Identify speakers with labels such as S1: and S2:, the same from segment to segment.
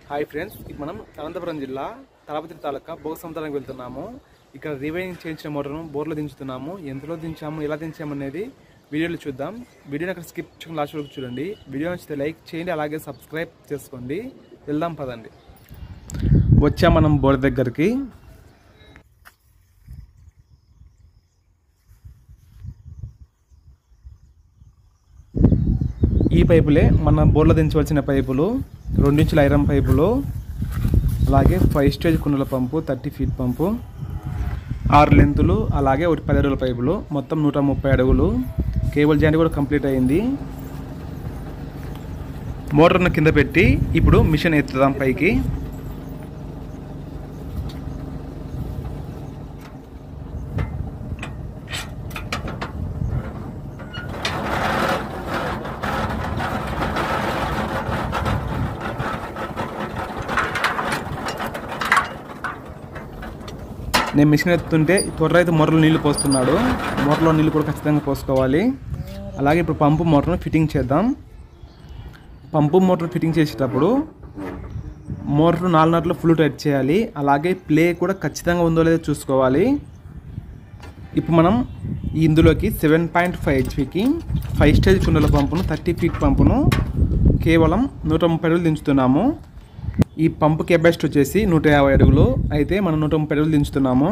S1: Hi friends, మనం అనంతపురం జిల్లా తలపతి తాలూకా బోగ సముద్రానికి వెళ్తున్నాము. ఇక్కడ రివైండింగ్ చేయించిన మోటార్ను బోర్లో దించుతున్నాము. ఎంతలో దించాము, ఎలా దించాము అనేది వీడియోలో చూద్దాం. వీడియోని అక్కడ స్కిప్ చేయకుండా లాస్ట్ వరకు చూడండి. వీడియో నచ్చితే లైక్ చేయండి, అలాగే సబ్స్క్రైబ్ చేసుకోండి. వెళ్దాం పదండి. వచ్చాం మనం బోర్ దగ్గరికి. ఈ పైపులే మన బోర్లో దించవలసిన పైపులు. 2 ఇంచుల ఐరన్ పైపులు, అలాగే 5 స్టేజ్ కుండల పంపు, 30 ఫీట్ పంపు, 6 లెంతులు, అలాగే 10 అడుగుల పైపులు, మొత్తం 130 అడుగులు. కేబుల్ జాయింట్ కూడా కంప్లీట్ అయింది. మోటార్ను కింద పెట్టి ఇప్పుడు మిషన్ ఎత్తుదాం పైకి. నేను మిషన్ ఎత్తుంటే త్వరలో అయితే మోటార్లో నీళ్లు పోస్తున్నాడు. మోటార్లో నీళ్ళు కూడా ఖచ్చితంగా పోసుకోవాలి. అలాగే ఇప్పుడు పంపు మోటార్ను ఫిట్టింగ్ చేద్దాం. పంపు మోటార్ ఫిట్టింగ్ చేసేటప్పుడు మోటార్ 4 నట్లు ఫుల్ టైట్ చేయాలి. అలాగే ప్లే కూడా ఖచ్చితంగా ఉందో లేదో చూసుకోవాలి. ఇప్పుడు మనం ఇందులోకి 7.5 HP 5 స్టేజ్ కుండల పంపును, 30 ఫీట్ పంపును కేవలం 130 అడుగులు దించుతున్నాము. ఈ పంపు కెపాసిటీ వచ్చేసి 150 అడుగులు, అయితే మనం 130 అడుగులు దించుతున్నాము.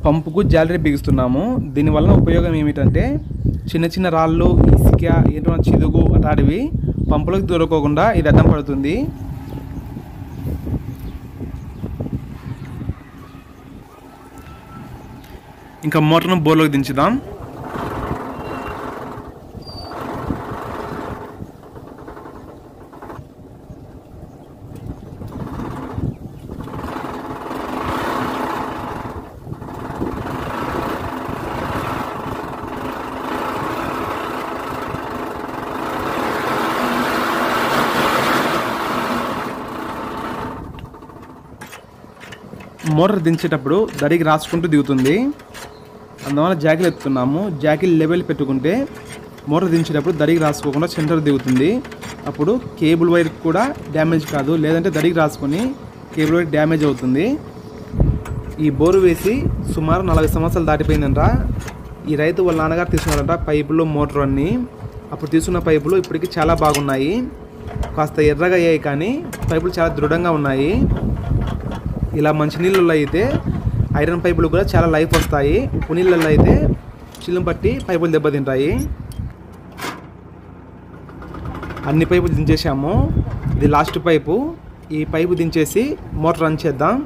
S1: పంపుకు జాలరీ బిగిస్తున్నాము. దీనివల్ల ఉపయోగం ఏమిటంటే చిన్న చిన్న రాళ్ళు, ఇసుక, ఎటువంటి చిదుగు అటాడివి పంపులకు దొరకకుండా ఇది అడ్డం పడుతుంది. ఇంకా మోటార్ను బోర్లోకి దించుదాం. మోటార్ దించేటప్పుడు దడికి రాసుకుంటూ దిగుతుంది. అందువల్ల జాకీలు ఎత్తుతున్నాము. జాకీలు లెవెల్ పెట్టుకుంటే మోటార్ దించేటప్పుడు దడికి రాసుకోకుండా సెంటర్ దిగుతుంది. అప్పుడు కేబుల్ వైర్ కూడా డ్యామేజ్ కాదు, లేదంటే దడికి రాసుకొని కేబుల్ వైర్ డ్యామేజ్ అవుతుంది. ఈ బోరు వేసి సుమారు 40 సంవత్సరాలు దాటిపోయిందంట. ఈ రైతు వాళ్ళ నాన్నగారు తీసుకున్నారంట పైపులు, మోటార్ అన్నీ. అప్పుడు తీసుకున్న పైపులు ఇప్పటికీ చాలా బాగున్నాయి. కాస్త ఎర్రగా అయ్యాయి, కానీ పైపులు చాలా దృఢంగా ఉన్నాయి. ఇలా మంచి నీళ్ళల్లో అయితే ఐరన్ పైపులు కూడా చాలా లైఫ్ వస్తాయి. ఉప్పు నీళ్ళల్లో అయితే చిల్లుం పట్టి పైపులు దెబ్బతింటాయి. అన్ని పైపులు దించేసాము. ఇది లాస్ట్ పైపు. ఈ పైపు దించేసి మోటార్ రన్ చేద్దాం.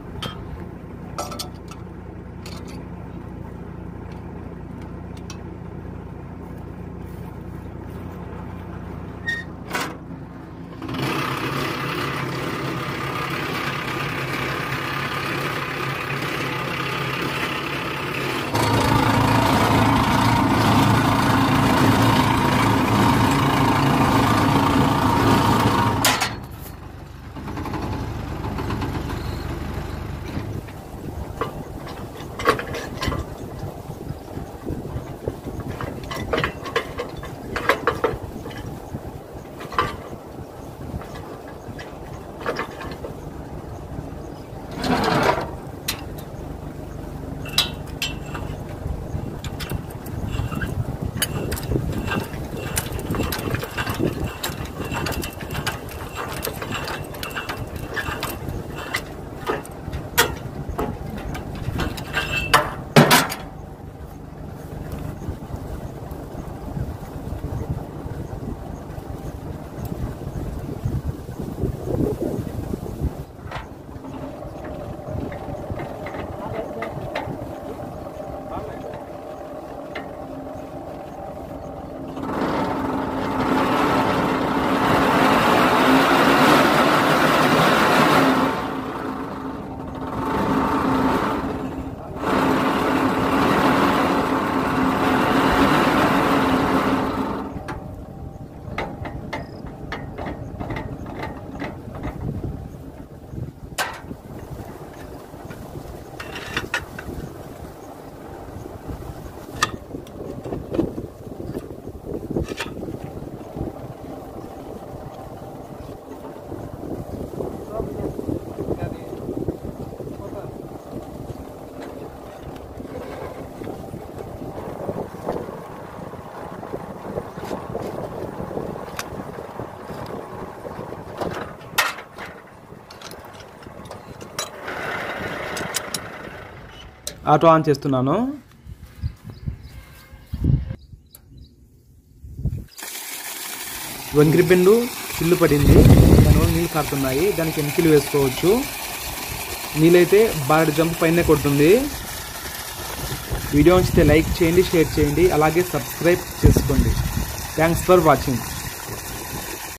S1: ఆటో ఆన్ చేస్తున్నాను. వంకిరి బెండు చిల్లు పడింది, దానివల్ల నీళ్ళు కారుతున్నాయి. దానికి ఎంకిలు వేసుకోవచ్చు. నీళ్ళైతే బాగా జంప్ పైనే కొడుతుంది. వీడియో నచ్చితే లైక్ చేయండి, షేర్ చేయండి, అలాగే సబ్స్క్రైబ్ చేసుకోండి. Thanks for watching.